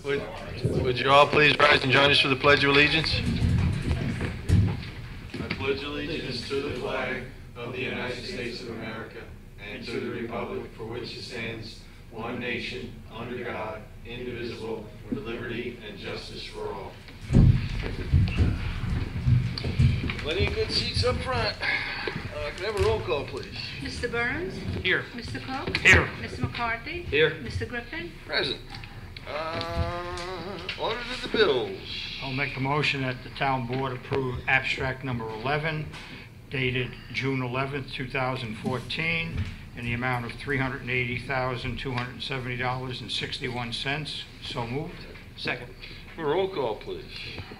Would you all please rise and join us for the Pledge of Allegiance? I pledge allegiance to the flag of the United States of America and to the republic for which it stands, one nation, under God, indivisible, with liberty and justice for all. Plenty of good seats up front. Can I have a roll call, please? Mr. Burns? Here. Mr. Cook? Here. Mr. McCarthy? Here. Mr. Griffin? Present. Order to the bills. I'll make a motion that the town board approve abstract number 11, dated June 11th, 2014, in the amount of $380,270.61. So moved. Second. A roll call, please.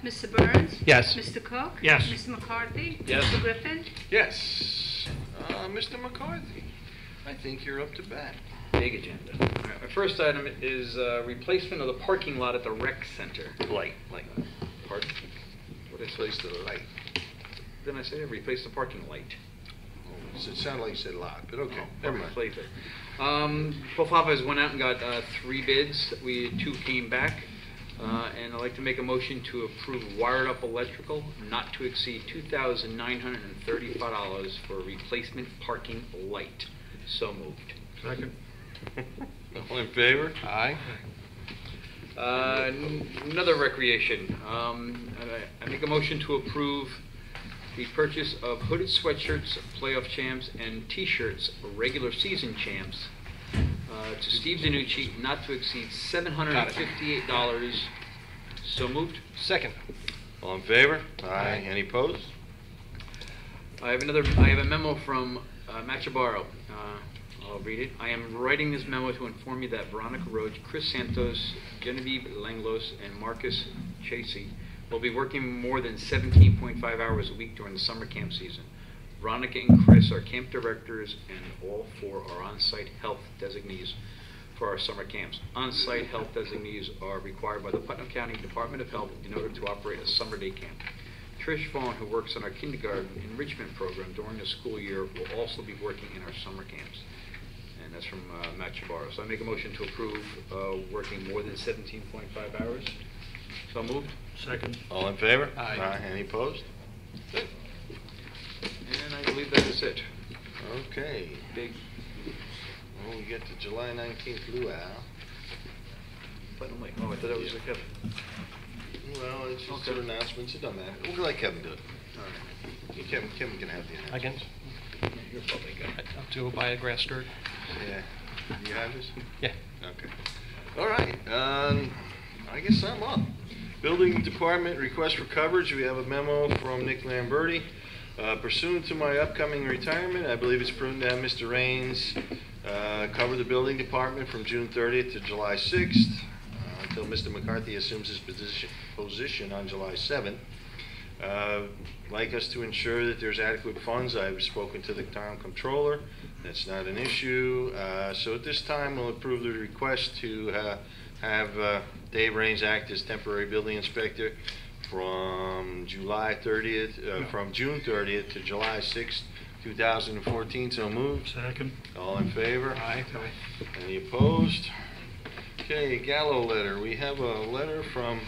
Mr. Burns? Yes. Mr. Cook? Yes. Mr. McCarthy? Yes. Mr. Griffin? Yes. Mr. McCarthy, I think you're up to bat. Big agenda. All right, my first item is replacement of the parking lot at the rec center. Light. Pardon? What did I say to the light? Then I said replace the parking light. Oh, it sounded like you said lot, but okay, never mind. Replace it. Both offices went out and got 3 bids. Two came back. And I'd like to make a motion to approve wired up electrical not to exceed $2,935 for a replacement parking light. So moved. Second. All in favor? Aye. Another recreation. I make a motion to approve the purchase of hooded sweatshirts, playoff champs, and T-shirts, regular season champs, to Steve Danucci, not to exceed $758. So moved. Second. All in favor? Aye. Any opposed? I have a memo from Matt Chabarro. I'll read it. I am writing this memo to inform you that Veronica Roach, Chris Santos, Genevieve Langlos, and Marcus Chasey will be working more than 17.5 hours a week during the summer camp season. Veronica and Chris are camp directors, and all 4 are on-site health designees for our summer camps. On-site health designees are required by the Putnam County Department of Health in order to operate a summer day camp. Trish Vaughn, who works on our kindergarten enrichment program during the school year, will also be working in our summer camps. And that's from Matt Chabarro. So I make a motion to approve working more than 17.5 hours. So moved. Second. All in favor? Aye. Any opposed? Good. And I believe that is it. Okay. Big Well, we get to July 19th luau. Putnam Lake. Oh, I thought that was Kevin. Well, it's just Okay. two announcements. It doesn't matter. We'll let Kevin do it. All right. Kevin can have the announcement. I can. You're probably good. Up to buy a grass dirt. Yeah. Do you have this? Yeah. Okay. All right. I guess I'm up. Building Department request for coverage. We have a memo from Nick Lamberti. Pursuant to my upcoming retirement, I believe it's prudent to have Mr. Raines cover the Building Department from June 30th to July 6th until Mr. McCarthy assumes his position on July 7th. Like us to ensure that there's adequate funds. I've spoken to the town controller. That's not an issue. So at this time, we'll approve the request to have Dave Raines act as temporary building inspector from July 30th, from June 30th to July 6th, 2014. So moved. Second. All in favor? Aye. Any opposed? Okay, Gallo letter. We have a letter from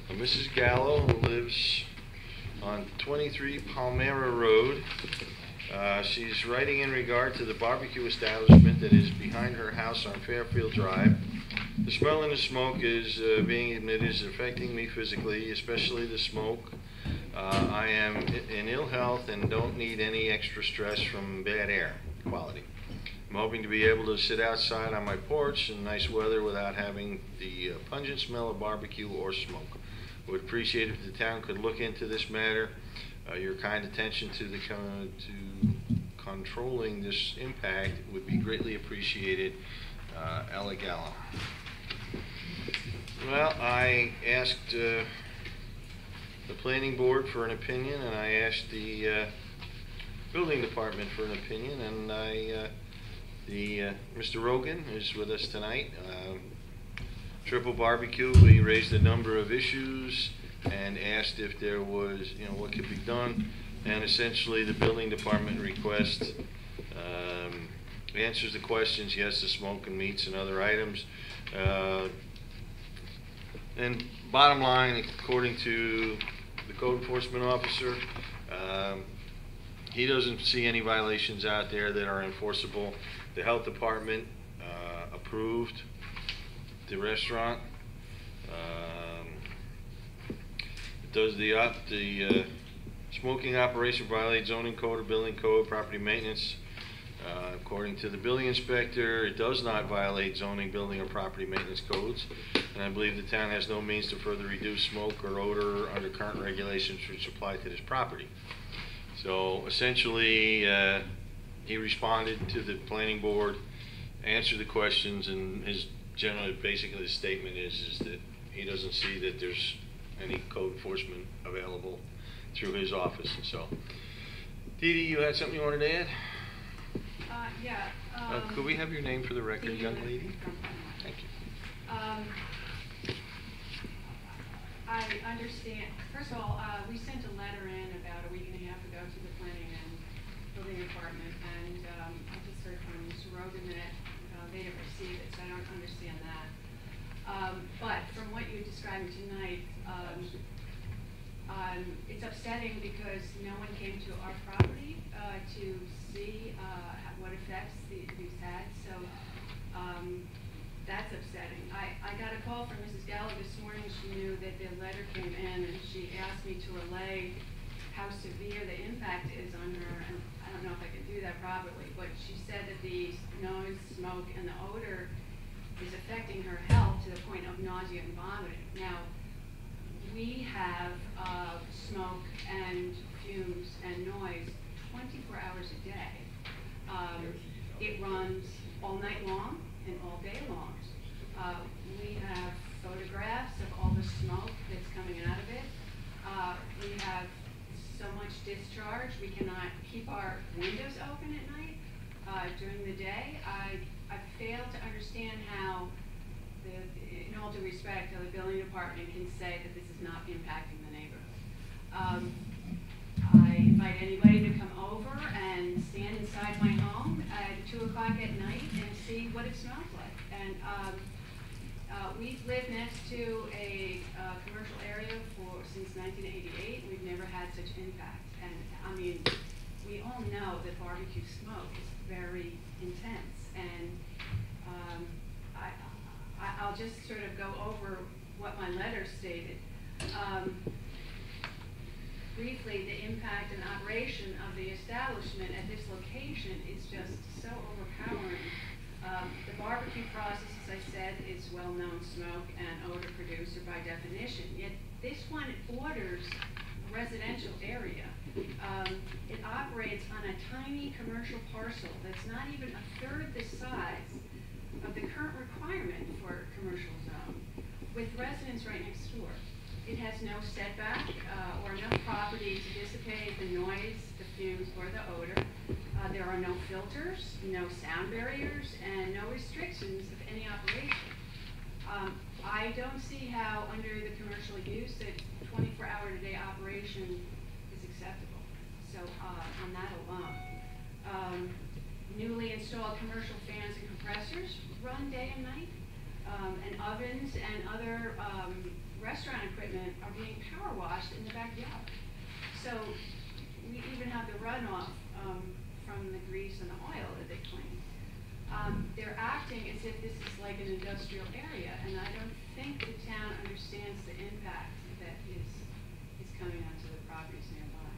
Mrs. Gallo, who lives on 23 Palmera Road. She's writing in regard to the barbecue establishment that is behind her house on Fairfield Drive. The smell and the smoke is being admitted is affecting me physically, especially the smoke. I am in ill health and don't need any extra stress from bad air quality. I'm hoping to be able to sit outside on my porch in nice weather without having the pungent smell of barbecue or smoke. Would appreciate if the town could look into this matter. Your kind attention to controlling this impact would be greatly appreciated. Ella Gallo. Well, I asked the planning board for an opinion, and I asked the building department for an opinion, and Mr. Rogan is with us tonight. Triple Barbecue, we raised a number of issues and asked if there was, what could be done, and essentially the building department request answers the questions. Yes, the smoke and meats and other items. And bottom line, according to the code enforcement officer, he doesn't see any violations out there that are enforceable. The health department approved the restaurant. Does the smoking operation violate zoning code or building code, property maintenance? According to the building inspector, it does not violate zoning, building, or property maintenance codes. And I believe the town has no means to further reduce smoke or odor under current regulations which apply to this property. So essentially, he responded to the planning board, answered the questions, and his basically the statement is that he doesn't see that there's any code enforcement available through his office. And so, Dee Dee, you had something you wanted to add? Yeah. Could we have your name for the record, young lady? Thank you. I understand. First of all, we sent a letter in about a week and a half ago to the planning and building department, and I just heard from Mr. Rogan that they didn't receive it, so I don't understand that. But from what you're describing tonight, it's upsetting because no one came to our property to see what effects these had. So that's upsetting. I got a call from Mrs. Gallagher this morning. She knew that the letter came in, and she asked me to relay how severe the impact is on her. And I don't know if I can do that properly, but she said that the noise, smoke, and the odor is affecting her health to the point of nausea and vomiting. Now, we have smoke and fumes and noise 24 hours a day. It runs all night long and all day long. We have photographs of all the smoke that's coming out of it. We have so much discharge. We cannot keep our windows open at night. During the day, I fail to understand how, in all due respect, the building department can say that this is not impacting the neighborhood. I invite anybody to come over and stand inside my home at 2 o'clock at night and see what it smells like. And we've lived next to a commercial area since 1988. We've never had such impact. And I mean, we all know that barbecue smoke is very intense. And I'll just sort of go over what my letter stated. Briefly, the impact and operation of the establishment at this location is just so overpowering. The barbecue process, as I said, is well-known smoke and odor producer by definition. Yet this one borders a residential area. It operates on a tiny commercial parcel that's not even a third the size of the current requirement for a commercial zone, with residents right next door. It has no setback or enough property to dissipate the noise, the fumes, or the odor. There are no filters, no sound barriers, and no restrictions of any operation. I don't see how, under the commercial use, that 24-hour-a-day operation is acceptable. So on that alone. Newly installed commercial fans and compressors run day and night, and ovens and other restaurant equipment are being power washed in the backyard. So we even have the runoff from the grease and the oil that they clean. They're acting as if this is like an industrial area, and I don't think the town understands the impact that is coming onto the properties nearby.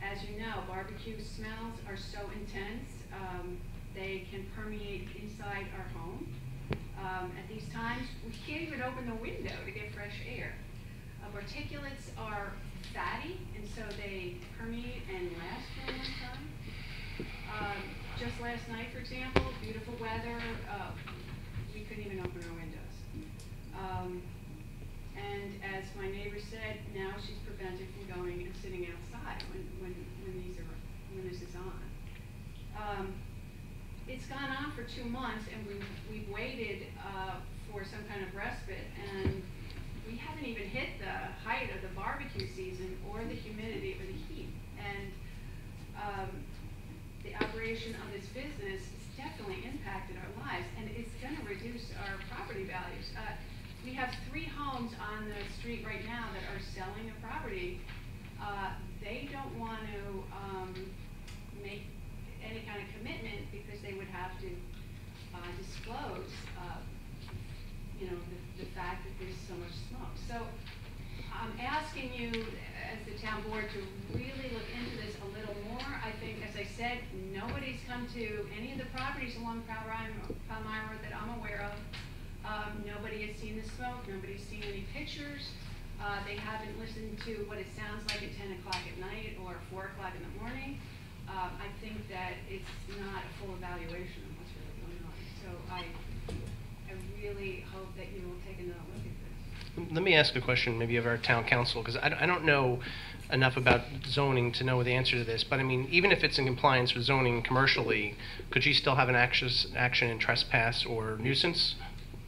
As you know, barbecue smells are so intense, they can permeate inside our home. At these times, we can't even open the window to get fresh air. Particulates are fatty, and so they permeate and last for a long time. Just last night, for example, beautiful weather, we couldn't even open our windows. And as my neighbor said, now she's prevented from going and sitting outside when this is on. It's gone on for 2 months, and we've waited for some kind of respite, and we haven't even hit the height of the barbecue season or the humidity or the heat. And the operation of this business has definitely impacted our lives, and it's going to reduce our property values. we have 3 homes on the street right now that are selling a property. They don't want to make any kind of commitment because they would have to disclose, you know, the fact that there's so much smoke. So I'm asking you, as the town board, to really look into this a little more. I think, as I said, nobody's come to any of the properties along Palmyra Road that I'm aware of. Nobody has seen the smoke. Nobody's seen any pictures. They haven't listened to what it sounds like at 10 o'clock at night or 4 o'clock in the morning. I think that it's not a full evaluation of what's really going on. So I really hope that you will take another look at this. Let me ask a question maybe of our town council, because I don't know enough about zoning to know the answer to this, but I mean, even if it's in compliance with zoning commercially, could you still have an action in trespass or nuisance?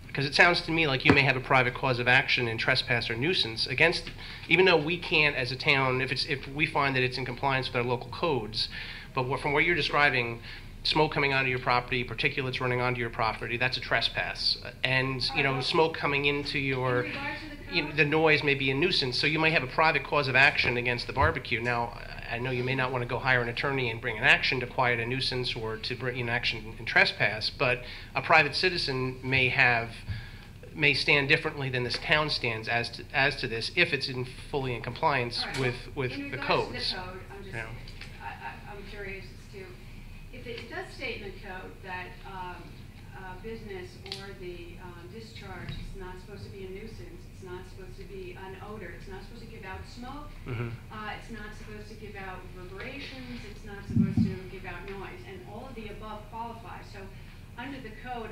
Because it sounds to me like you may have a private cause of action in trespass or nuisance against, even though we can't as a town, if we find that it's in compliance with our local codes, but from what you're describing, smoke coming onto your property, particulates running onto your property, that's a trespass. And, you know, smoke coming into your, In regards to the code? you know, the noise may be a nuisance, so you might have a private cause of action against the barbecue. Now, I know you may not want to go hire an attorney and bring an action to quiet a nuisance or to bring an action in trespass, but a private citizen may stand differently than this town stands as to this, if it's fully in compliance All right, with in the regards codes. to the code, I'm just, Yeah. I'm curious as to, if it does state in the code that business or the discharge is not supposed to be a nuisance, it's not supposed to be an odor, it's not supposed to give out smoke, it's not supposed to give out reverberations, it's not supposed to give out noise, and all of the above qualify. So under the code,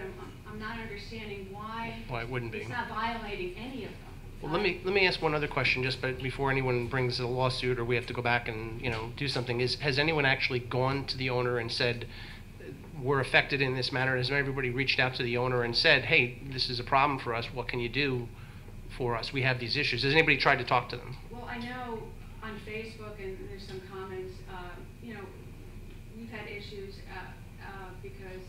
I'm not understanding why it wouldn't be. It's not violating any of them. Well, let me ask one other question, just before anyone brings a lawsuit or we have to go back and, you know, do something. Has anyone actually gone to the owner and said, we're affected in this matter? Has everybody reached out to the owner and said, hey, this is a problem for us, what can you do for us? We have these issues. Has anybody tried to talk to them? Well, I know on Facebook, and there's some comments, you know, we've had issues because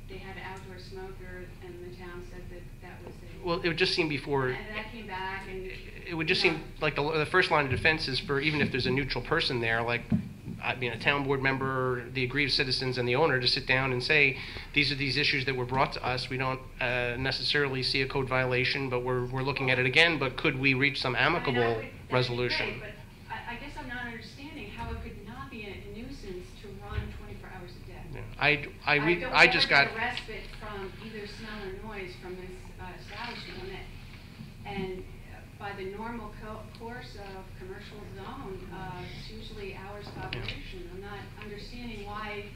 they had an outdoor smoker, and the town said that was a... Well, it would just seem before... And that came back, and... It would just seem like the first line of defense is for, even if there's a neutral person there, like, I mean, a town board member, the aggrieved citizens, and the owner, to sit down and say, these are these issues that were brought to us. We don't necessarily see a code violation, but we're looking at it again, but could we reach some amicable resolution? But I guess I'm not understanding how it could not be a nuisance to run 24 hours a day. Yeah. I just got... a respite from either smell or noise from this establishment, and by the normal course of commercial zone, it's usually hours of operation. I'm not understanding why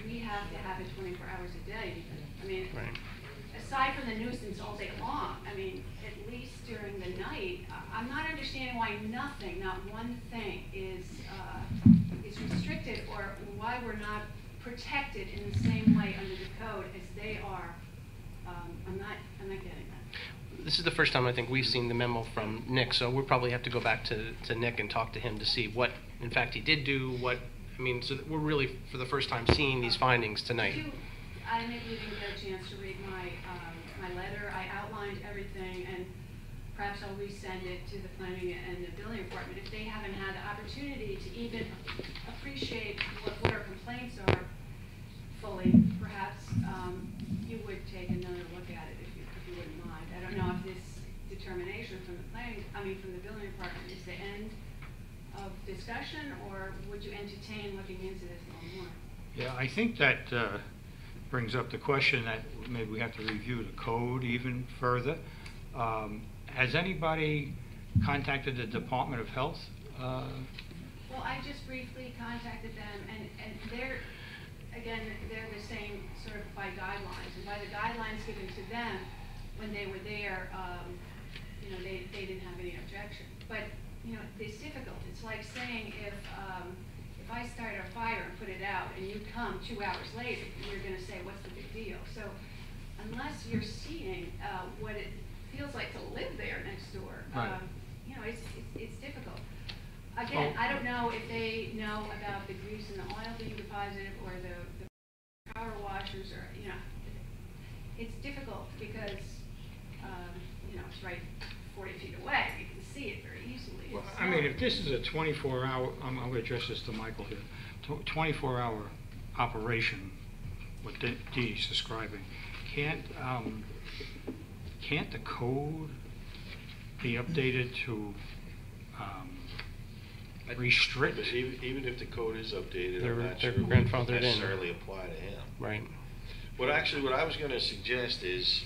we have to have it 24 hours a day. I mean, aside from the nuisance all day long, I mean, at least during the night, I'm not understanding why nothing, not one thing, is restricted, or why we're not protected in the same way under the code as they are. I'm not getting that. This is the first time I think we've seen the memo from Nick, so we'll probably have to go back to Nick and talk to him to see what, in fact, he did do, so we're really, for the first time, seeing these findings tonight. I maybe you didn't get a chance to read my letter. I outlined everything, and perhaps I'll resend it to the planning and the building department. If they haven't had the opportunity to even appreciate what our complaints are fully, perhaps you would take another look at it if you wouldn't mind. I don't know if this determination from the building department is the end of discussion, or would you entertain looking into this a little more? Yeah, I think that brings up the question that maybe we have to review the code even further. Has anybody contacted the Department of Health? Well, I just briefly contacted them, and they're the same sort of by guidelines, and by the guidelines given to them when they were there, you know, they didn't have any objection. But you know, it's difficult. It's like saying if I start a fire and put it out, and you come 2 hours later, you're going to say, what's the big deal? So unless you're seeing what it feels like to live there next door, you know, it's difficult. Again, I don't know if they know about the grease and the oil being deposited, or the power washers, or, you know, it's difficult because right 40 feet away. You can see it very easily. Well, It's I mean, snowing. if this is a 24-hour, I'm going to address this to Michael here, 24-hour operation, what Dee's describing, can't the code be updated to restrict? But even if the code is updated, They're- I'm not they're sure it would grandfathered in. necessarily apply to him. Right. What I was gonna suggest is,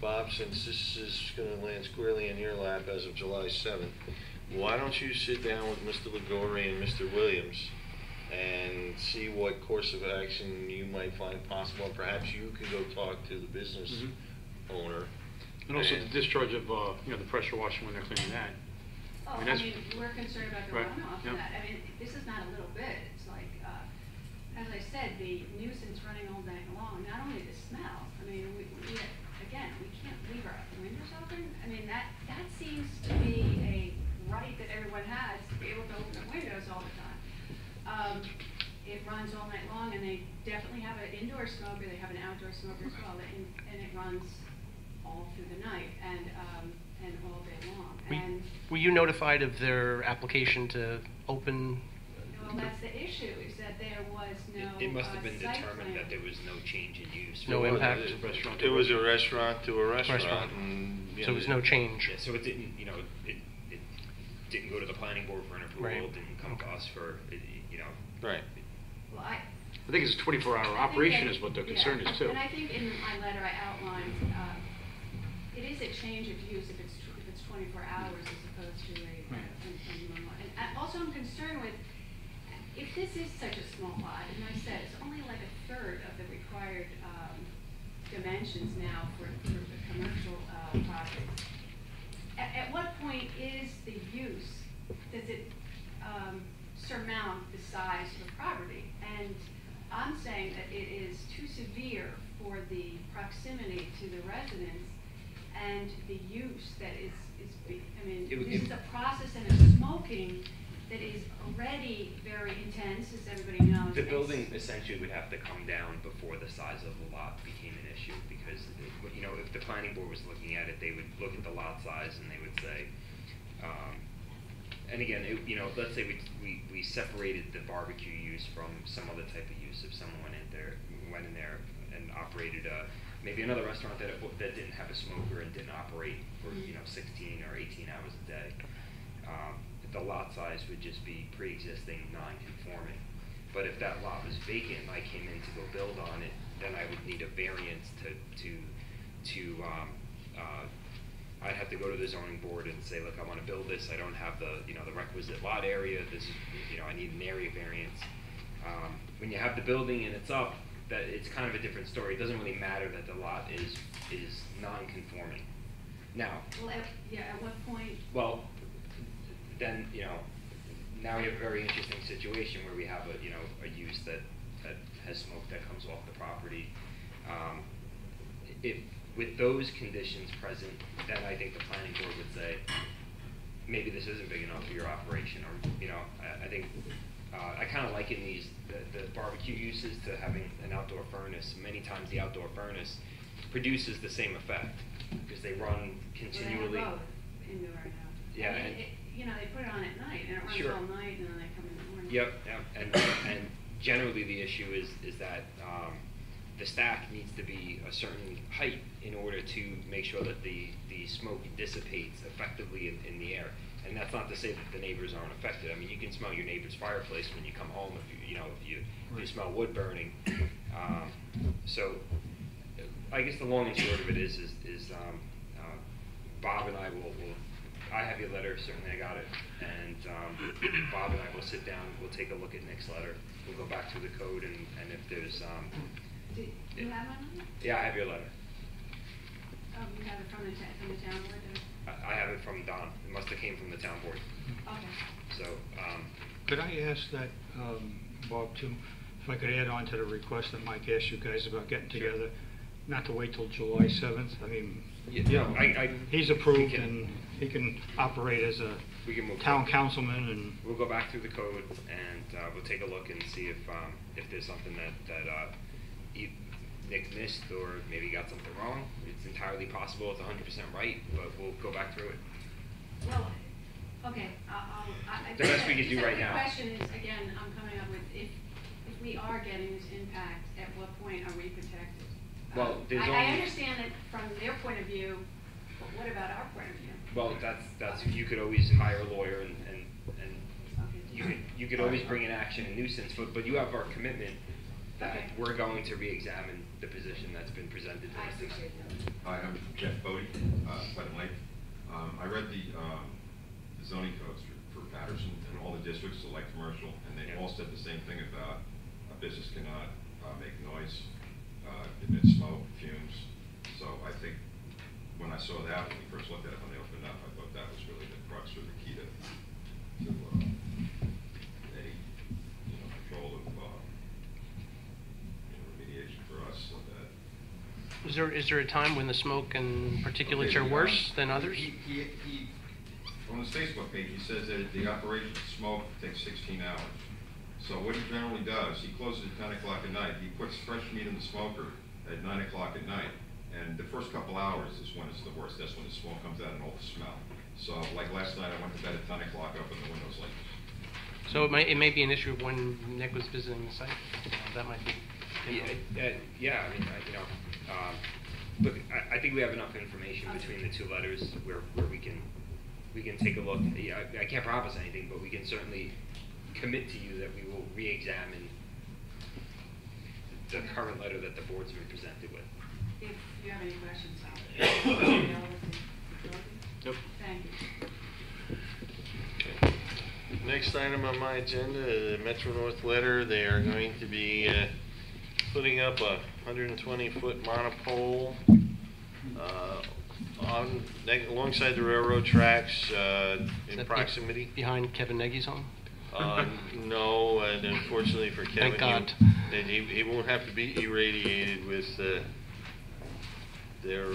Bob, since this is gonna land squarely in your lap as of July 7th, why don't you sit down with Mr. Ligori and Mr. Williams and see what course of action you might find possible? Perhaps you can go talk to the business owner. And also the discharge of, the pressure washer when they're cleaning that. Oh, I I mean, that's- mean, we're concerned about the Right, runoff yeah. of that. I mean, this is not a little bit. It's like, as I said, the nuisance running all night long, not only the smell, I mean, again, we can't leave our windows open. I mean, that seems to be a right that everyone has, to be able to open their windows all the time. It runs all night long, and they definitely have an indoor smoker, they have an outdoor smoker as well, and it runs all through the night and all day long. And Were you notified of their application to open? well, that's the issue, is that there was no It must have been site determined plan. that there was no change in use. No impact? Restaurant. It was a restaurant to a Restaurant. restaurant. And, you So know, there was no change? Yeah, so it didn't, it didn't go to the planning board for an approval, Right. it didn't come to us for, Right. Well, I think it's a 24-hour I think operation that- is what their yeah, concern is too. And I think in my letter I outlined, it is a change of use if it's 24 hours as opposed to a normal. And also I'm concerned with, if this is such a small lot, and I said it's only like a third of the required dimensions now for the commercial project. At what point is the use, does it surmount the size of the property? And I'm saying that it is too severe for the proximity to the residents and the use that is I mean, this is a process and a smoking that is already very intense, as everybody knows. The building essentially would have to come down before the size of the lot became an issue, because, if the planning board was looking at it, they would look at the lot size and they would say, and again, let's say we separated the barbecue use from some other type of use. If someone went in there and operated maybe another restaurant that didn't have a smoker and didn't operate for 16 or 18 hours a day, the lot size would just be pre-existing, non-conforming. But if that lot was vacant and I came in to go build on it, then I would need a variance I'd have to go to the zoning board and say, look, I want to build this. I don't have the requisite lot area. This is, I need an area variance. When you have the building and it's up, that it's kind of a different story. It doesn't really matter that the lot is non-conforming. Now. Well, at what point? Well, then now we have a very interesting situation where we have a use that has smoke that comes off the property. If with those conditions present, then I think the planning board would say, maybe this isn't big enough for your operation, or I think I kind of liken the barbecue uses to having an outdoor furnace. Many times the outdoor furnace produces the same effect because they run continually. Well, they have both indoor and out. Yeah, I mean, they put it on at night, and it runs Sure. all night, and then they come in the morning. Yep, and generally the issue is that the stack needs to be a certain height in order to make sure that the smoke dissipates effectively in the air. And that's not to say that the neighbors aren't affected. I mean, you can smell your neighbor's fireplace when you come home if you smell wood burning. So I guess the long and short of it is Bob and I will I have your letter, certainly I got it, and Bob and I will sit down, we'll take a look at Nick's letter, we'll go back through the code, and if there's Do you have one on it? yeah, I have your letter. Oh, you have it from the town board? I have it from Don. It must have came from the town board. Okay. So, Could I ask that, Bob, too, if I could add on to the request that Mike asked you guys about getting Sure. together, not to wait till July 7th? I mean, he's we approved can- and he can operate as a we can move town forward. councilman, and We'll go back through the code and we'll take a look and see if there's something that Nick missed, or maybe got something wrong. It's entirely possible it's 100% right, but we'll go back through it. Well, okay, The best we can do right now. The question is, again, I'm coming up with, if we are getting this impact, at what point are we protected? Well, there's I only- understand that from their point of view, but what about our point of view? Well, that's you could always hire a lawyer and Okay. you could always bring an action and nuisance, but you have our commitment that Okay. we're going to re-examine the position that's been presented to I us. appreciate that. Hi, I'm Jeff Bodie, Pleasant Lake. I read the zoning codes for Patterson and all the districts, so light commercial, and they all said the same thing about a business cannot make noise, emit smoke, fumes. So I think when I saw that, when we first looked at it, when they opened up, I thought that was really the crux or the key to control of remediation for us. So that Is there a time when the smoke and particulates are worse than others? He on his Facebook page, he says that the operation of smoke takes 16 hours. So what he generally does, he closes at 10 o'clock at night. He puts fresh meat in the smoker at 9 o'clock at night. And the first couple hours is when it's the worst. That's when the smoke comes out and all the smell. So like last night, I went to bed at 10 o'clock, opened the windows like this. So it may be an issue of when Nick was visiting the site. That might be. Yeah, I mean, look, I think we have enough information between the two letters where we can take a look. Yeah, I can't promise anything, but we can certainly commit to you that we will re-examine the current letter that the board's been presented with. If you have any questions, I'll Nope. Thank you. Okay. Next item on my agenda, the Metro North letter. They are going to be putting up a 120-foot monopole alongside the railroad tracks in proximity. Behind Kevin Nagy's home? No, and unfortunately for Kevin, Thank God. he won't have to be irradiated with their.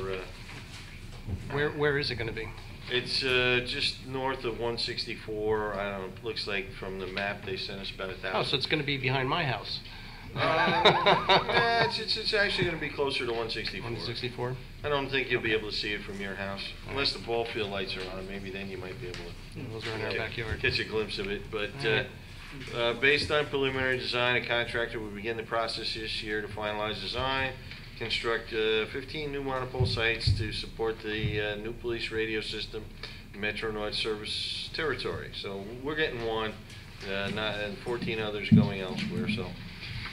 Where is it going to be? It's just north of 164. I don't know. Looks like from the map they sent us about 1,000. Oh, so it's going to be behind my house. Yeah, it's actually going to be closer to 164. 164? I don't think you'll be able to see it from your house, unless the ball field lights are on. Maybe then you might be able to. Those are in our backyard. Catch a glimpse of it. But Alright. based on preliminary design, a contractor will begin the process this year to finalize design, construct 15 new monopole sites to support the new police radio system, Metro North service territory. So we're getting one, and 14 others going elsewhere. So.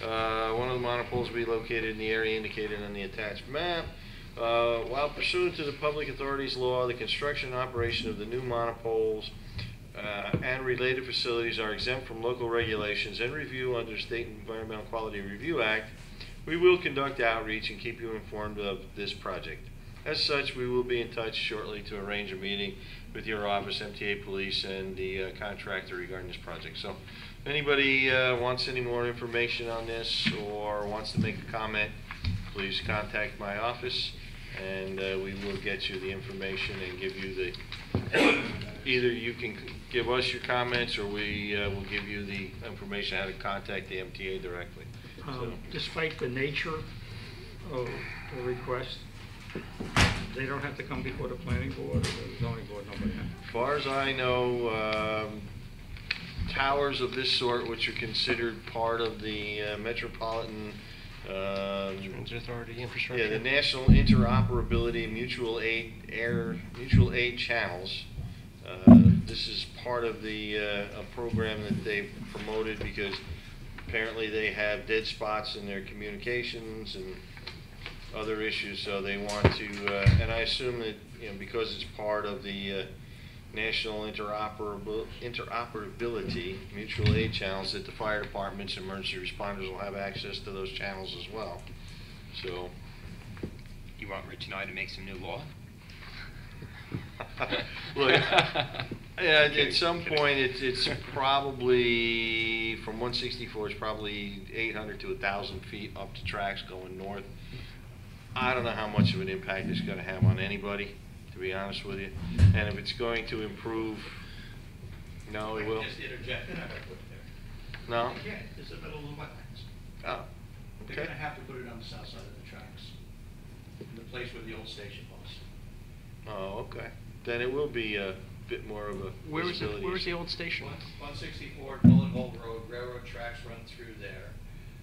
One of the monopoles will be located in the area indicated on the attached map. While pursuant to the Public Authorities Law, the construction and operation of the new monopoles and related facilities are exempt from local regulations and review under the State Environmental Quality Review Act. We will conduct outreach and keep you informed of this project. As such, we will be in touch shortly to arrange a meeting with your office, MTA Police, and the contractor regarding this project. So if anybody wants any more information on this or wants to make a comment, please contact my office, and we will get you the information and give you the, either you can give us your comments or we will give you the information how to contact the MTA directly. Despite the nature of the request, they don't have to come before the planning board or the zoning board, nobody has. As far as I know, towers of this sort, which are considered part of the metropolitan Transit Authority infrastructure. yeah, the National Interoperability Mutual Aid Channels. This is part of the a program that they've promoted because apparently they have dead spots in their communications and other issues, so they want to, and I assume that, because it's part of the National Interoperability Mutual Aid Channels, that the fire departments and emergency responders will have access to those channels as well. So, You want Rich and I to make some new law? look, yeah, at some point it's probably from 164. It's probably 800 to 1,000 feet up to tracks going north. I don't know how much of an impact it's going to have on anybody, to be honest with you. And if it's going to improve, no, it will. Just interject, and I put there. No? Yeah, it's a middle of the wetlands. Oh, Okay. They're gonna have to put it on the south side of the tracks, in the place where the old station was. Oh, okay. Then it will be a bit more of a Where was visibility the issue. old station? 164 Bullet Hole Road, railroad tracks run through there.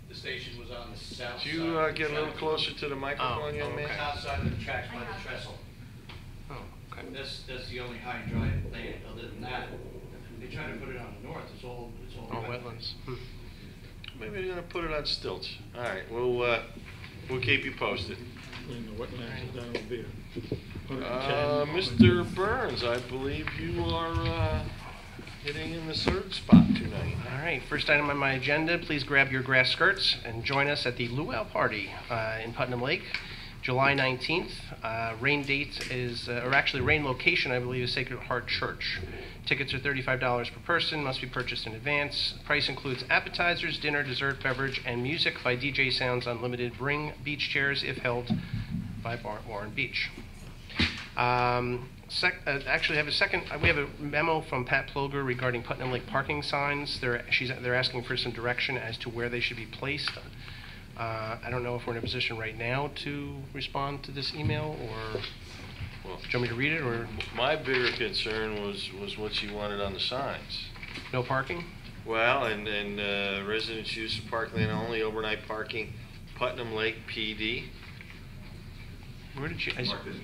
The station was on the south Could side. you of the get a little tracks. closer to the microphone, young man? okay. South side of the tracks by the trestle. Oh, okay. That's the only high and dry land. Other than that, they try to put it on the north. It's all Oh, wetlands. Hmm. Maybe they're gonna put it on stilts. All right, we'll keep you posted. In the wetlands, that'll be Mr. Burns, I believe you are hitting in the third spot tonight. All right, first item on my agenda, please grab your grass skirts and join us at the Luau Party in Putnam Lake, July 19th. Rain date is, or actually rain location, I believe, is Sacred Heart Church. Tickets are $35 per person, must be purchased in advance. Price includes appetizers, dinner, dessert, beverage, and music by DJ Sounds Unlimited. Bring beach chairs if held by Warren Beach. Actually, we have a memo from Pat Ploger regarding Putnam Lake parking signs. They're asking for some direction as to where they should be placed. I don't know if we're in a position right now to respond to this email, or Well, do you want me to read it, or my bigger concern was what she wanted on the signs. no parking? Well, and residents use of parkland only, overnight parking, Putnam Lake PD. Where did you? Mark this.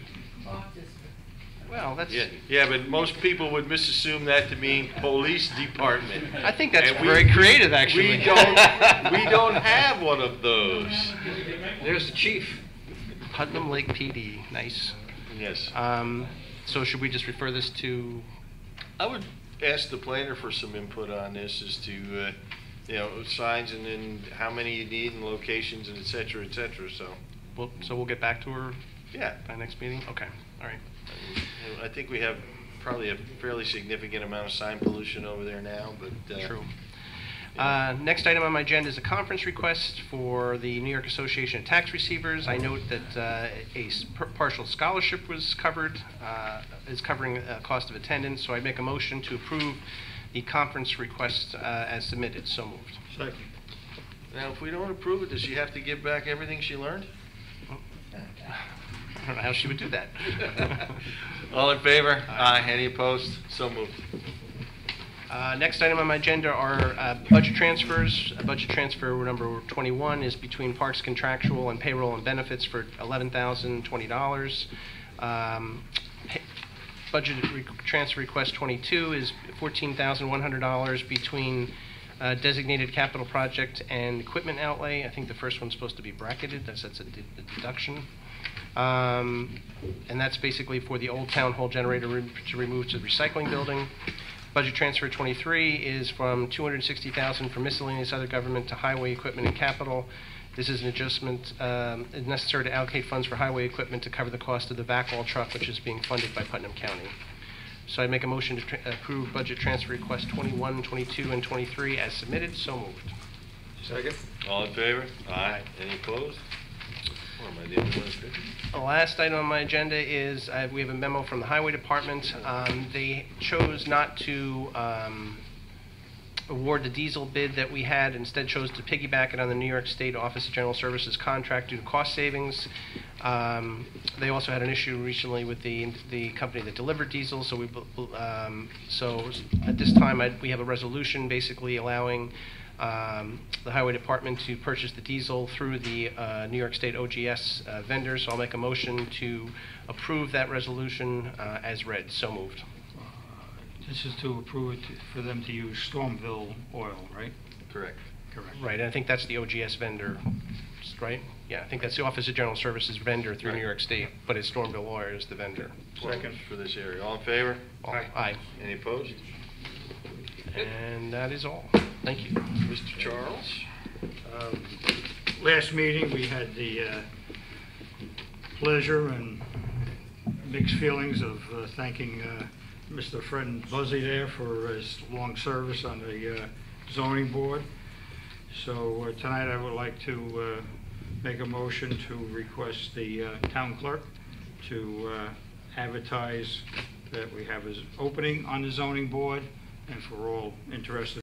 Well, that's. Yeah, but most people would misassume that to mean police department. I think that's And very creative, actually. We don't have one of those. There's the chief. Putnam Lake PD, nice. Yes. So should we just refer this to? I would ask the planner for some input on this as to, signs and then how many you need and locations and et cetera, so. We'll get back to her Yeah. by next meeting? Okay, all right. I think we have probably a fairly significant amount of sign pollution over there now, but. True. Yeah. Next item on my agenda is a conference request for the New York Association of Tax Receivers. I note that partial scholarship was covered, is covering cost of attendance, so I make a motion to approve the conference request as submitted. So moved. Second. Now, if we don't approve it, does she have to give back everything she learned? I don't know how she would do that. All in favor? Aye. Any opposed? So moved. Next item on my agenda are budget transfers. Budget transfer transfer 21 is between Parks Contractual and Payroll and Benefits for $11,020. Transfer request 22 is $14,100 between designated capital project and equipment outlay. I think the first one's supposed to be bracketed, that's a deduction. And that's basically for the old town hall generator to remove to the recycling building. Budget transfer 23 is from $260,000 for miscellaneous other government to highway equipment and capital. This is an adjustment necessary to allocate funds for highway equipment to cover the cost of the backhaul truck, which is being funded by Putnam County. So I make a motion to approve budget transfer requests 21, 22, and 23 as submitted. So moved. Second. All in favor? Aye. Any opposed? Or am I the only one that's good? The last item on my agenda is we have a memo from the Highway Department. They chose not to award the diesel bid that we had, instead chose to piggyback it on the New York State Office of General Services contract due to cost savings. They also had an issue recently with the company that delivered diesel, so so at this time we have a resolution basically allowing the Highway Department to purchase the diesel through the New York State OGS vendor. So I'll make a motion to approve that resolution as read. So moved. This is to approve it for them to use Stormville oil, right? Correct. Correct. Right, and I think that's the OGS vendor, right? Yeah, I think that's the Office of General Services vendor through Right. New York State, but it's Stormville Oil is the vendor. Second for this area. All in favor? Aye. Any opposed? And that is all. Thank you. Mr. Charles? Last meeting, we had the pleasure and mixed feelings of thanking Mr. Fred Buzzy there for his long service on the zoning board. So tonight I would like to make a motion to request the town clerk to advertise that we have his opening on the zoning board, and for all interested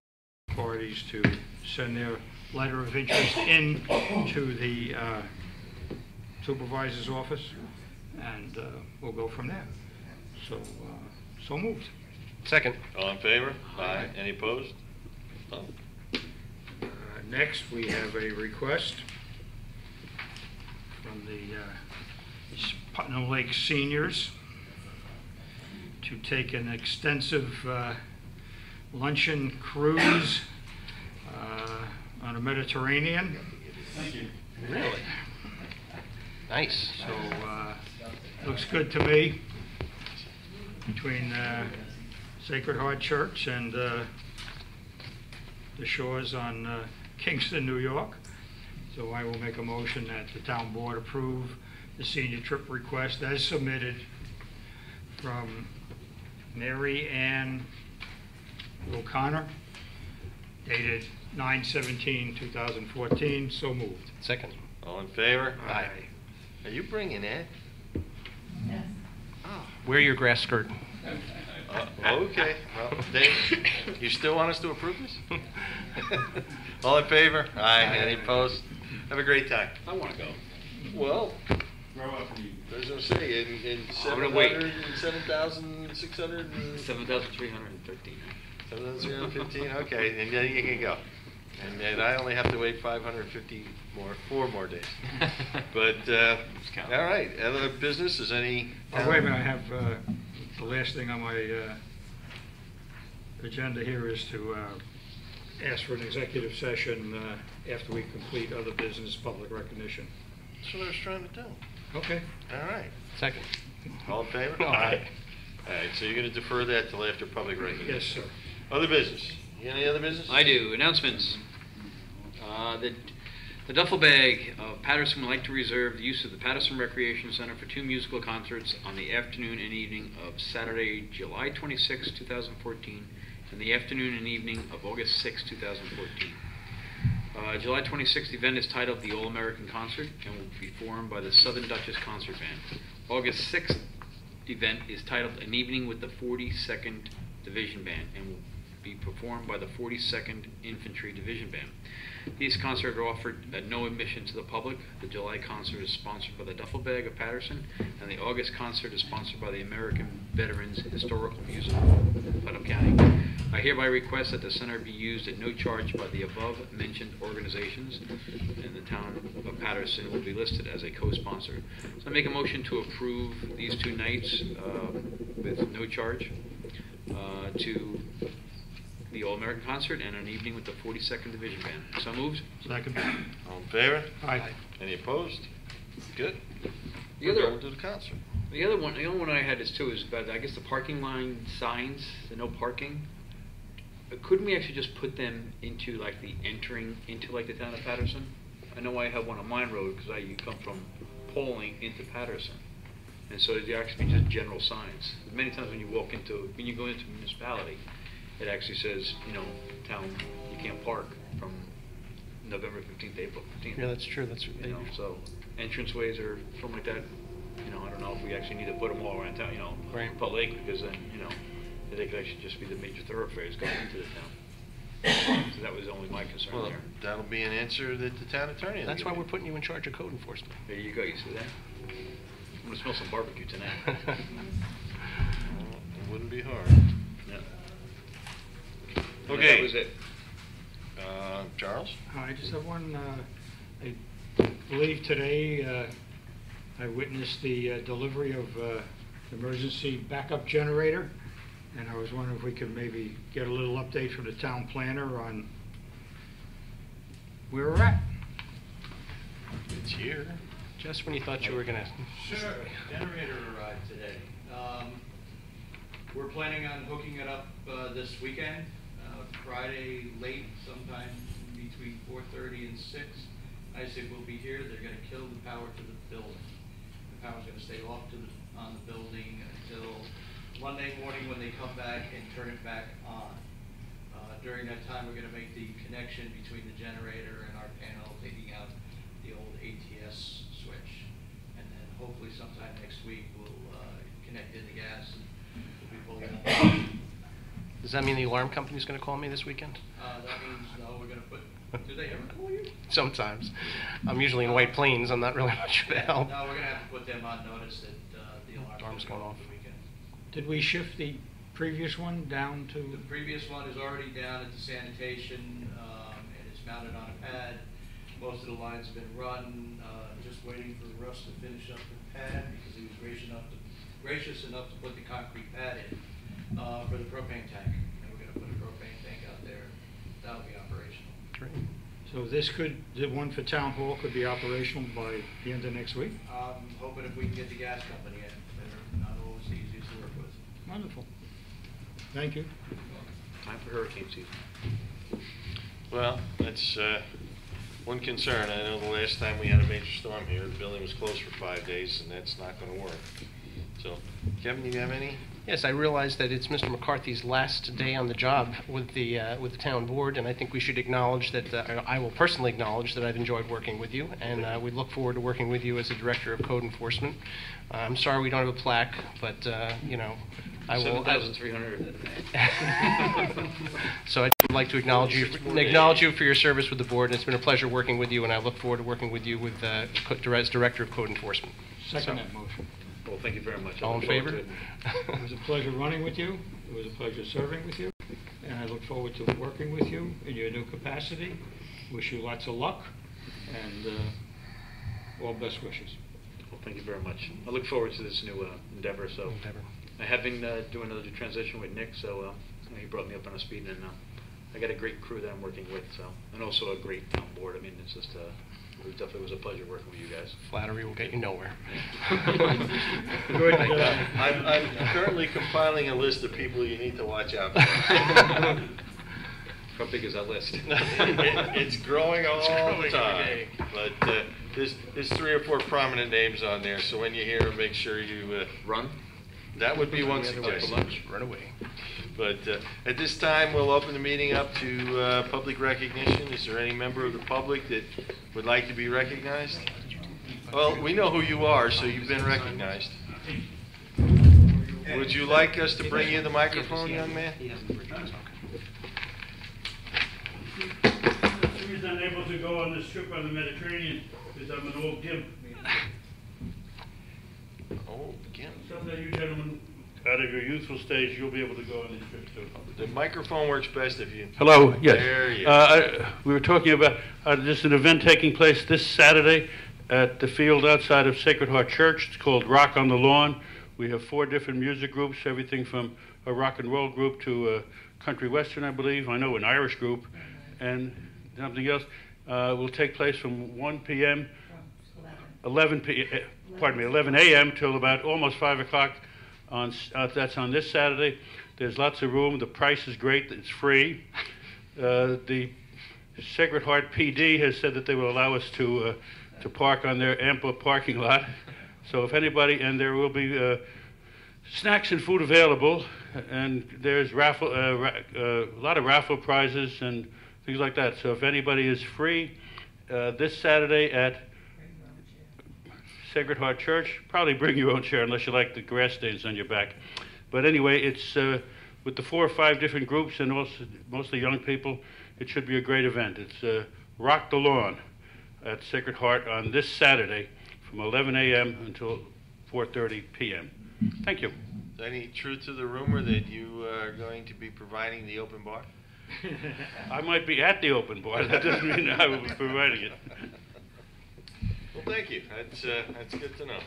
parties to send their letter of interest in to the supervisor's office, and we'll go from there. So, so moved. Second. All in favor? Aye. Any opposed? None. Next, we have a request from the Putnam Lake seniors to take an extensive luncheon cruise on the Mediterranean. Really? Nice. So, looks good to me, between Sacred Heart Church and the shores on Kingston, New York. So I will make a motion that the town board approve the senior trip request as submitted from Mary Ann O'Connor, dated 9/17/2014. So moved. Second. All in favor? Aye. Are you bringing Ed? Yes. Wear your grass skirt. Okay, well, Dave, you still want us to approve this? All in favor? Aye. Any opposed? Have a great time. I want to go. Well, I was gonna say, in I'm gonna wait. 7,600 7,313. 7,315, okay, and then you can go. And I only have to wait 4 more days. But, all right, other business, is any? Oh, wait a minute, I have, the last thing on my agenda here is to ask for an executive session after we complete other business public recognition. That's what I was trying to do. Okay. All right. Second. All in favor? Aye. All right, so you're gonna defer that till after public recognition? Yes, sir. Other business? You got any other business? I do. Announcements. The Duffel Bag of Patterson would like to reserve the use of the Patterson Recreation Center for 2 musical concerts on the afternoon and evening of Saturday, July 26, 2014, and the afternoon and evening of August 6, 2014. July 26th event is titled The All-American Concert and will be performed by the Southern Duchess Concert Band. August 6th event is titled An Evening with the 42nd Division Band and will be performed by the 42nd Infantry Division Band. These concerts are offered at no admission to the public. The July concert is sponsored by the Duffel Bag of Patterson, and the August concert is sponsored by the American Veterans Historical Museum of Putnam County. I hereby request that the center be used at no charge by the above-mentioned organizations, and the town of Patterson will be listed as a co-sponsor. So I make a motion to approve these 2 nights with no charge to the All-American Concert and an evening with the 42nd Division Band. So moved. Second. All in favor? Aye. Any opposed? Good. The We're other- going to the concert. The other one I had is too is about, I guess, the parking line signs, the no parking. Couldn't we actually just put them into like the entering into like the town of Patterson? I know I have one on Mine Road because you come from Pauling into Patterson, and so they actually be just general signs. Many times when you go into a municipality, it actually says, town, you can't park from November 15th to April 15th. Yeah, that's true. That's So entranceways or something like that. I don't know if we actually need to put them all around town. Right. Put Lake, because then they could actually just be the major thoroughfares going into the town. So that was only my concern Well, there. that'll be an answer that the town attorney will That's give why you. we're putting you in charge of code enforcement. There you go. You see that? I'm gonna smell some barbecue tonight. Well, it wouldn't be hard. Yeah. Okay. That was it. Charles? I just have one, I believe today I witnessed the delivery of emergency backup generator, and I was wondering if we could maybe get a little update from the town planner on where we're at. It's here. Just when you thought you were going to... Sure, generator arrived today. We're planning on hooking it up this weekend, Friday late, sometime between 4:30 and 6. ISIG will be here. They're going to kill the power to the building. The power's going to stay off on the building until Monday morning when they come back and turn it back on. During that time, we're going to make the connection between the generator and our panel, taking out the old ATS switch. And then hopefully sometime next week, we'll connect in the gas and we'll be pulling up. Does that mean the alarm company's going to call me this weekend? That means, no, we're going to put Do they ever call you? Sometimes. I'm usually in White Plains. I'm not really much of a help. No, we're gonna have to put them on notice that, the alarm's Alarm's gonna going go off. the weekend. Did we shift the previous one down The to, previous one is already down at the sanitation, and it's mounted on a pad. Most of the lines have been run, just waiting for Russ to finish up the pad, because he was gracious enough to put the concrete pad in, for the propane tank. And we're gonna put a propane tank out there, that'll be operational. Great. so the one for Town Hall could be operational by the end of next week? I'm hoping if we can get the gas company in, they're not always the easiest to work with. Wonderful. Thank you. Time for hurricane season. Well, that's one concern. I know the last time we had a major storm here, the building was closed for 5 days, and that's not going to work. So, Kevin, do you have any? Yes, I realize that it's Mr. McCarthy's last day on the job with the town board, and I think we should acknowledge that, I will personally acknowledge that I've enjoyed working with you, and we look forward to working with you as the Director of Code Enforcement. I'm sorry we don't have a plaque, but, I will. 7,300. So I'd like to acknowledge you for your service with the board, and it's been a pleasure working with you, and I look forward to working with you with as Director of Code Enforcement. Second that motion. Well, thank you very much. I All in look forward favor? to it. It was a pleasure running with you. It was a pleasure serving with you. And I look forward to working with you in your new capacity. Wish you lots of luck and all best wishes. Well, thank you very much. I look forward to this new endeavor. So I have been doing another transition with Nick, so he brought me up on a speed, and I got a great crew that I'm working with, so, and also a great town board. I mean, it's just it definitely was a pleasure working with you guys. Flattery will get you nowhere. Good. I'm currently compiling a list of people you need to watch out for. How big is that list? It's growing all the every time. day. But there's 3 or 4 prominent names on there, so when you hear them, make sure you Run? that would be one For suggestion. lunch, run away. But at this time, we'll open the meeting up to public recognition. Is there any member of the public that would like to be recognized? Well, we know who you are, so you've been recognized. Would you like us to bring you the microphone, young man? The reason I'm able to go on this trip on the Mediterranean is I'm an old gimp. Oh, again. Someday you gentlemen, out of your youthful stage, you'll be able to go on these trips too. The microphone works best if you... Hello, yes. There you go. We were talking about, there's an event taking place this Saturday at the field outside of Sacred Heart Church. It's called Rock on the Lawn. We have 4 different music groups, everything from a rock and roll group to a country western, I believe. I know an Irish group, and something else. Will take place from 1 p.m. 11 a.m. till about almost 5 o'clock. That's on this Saturday. There's lots of room. The price is great. It's free. The Sacred Heart PD has said that they will allow us to park on their ample parking lot. So if anybody, and there will be snacks and food available, and there's a lot of raffle prizes and things like that. So if anybody is free this Saturday at Sacred Heart Church, probably bring your own chair unless you like the grass stains on your back. But anyway, it's with the 4 or 5 different groups and also mostly young people, it should be a great event. It's Rock the Lawn at Sacred Heart on this Saturday from 11 a.m. until 4:30 p.m. Thank you. Is there any truth to the rumor that you are going to be providing the open bar? I might be at the open bar. That doesn't mean I will be providing it. Well, thank you. That's good to know.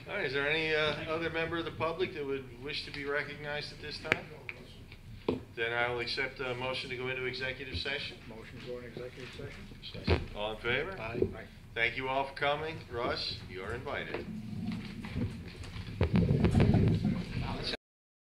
All right, is there any other member of the public that would wish to be recognized at this time? Then I will accept a motion to go into executive session. Motion to go in executive session? All in favor? Aye. Thank you all for coming. Russ, you are invited.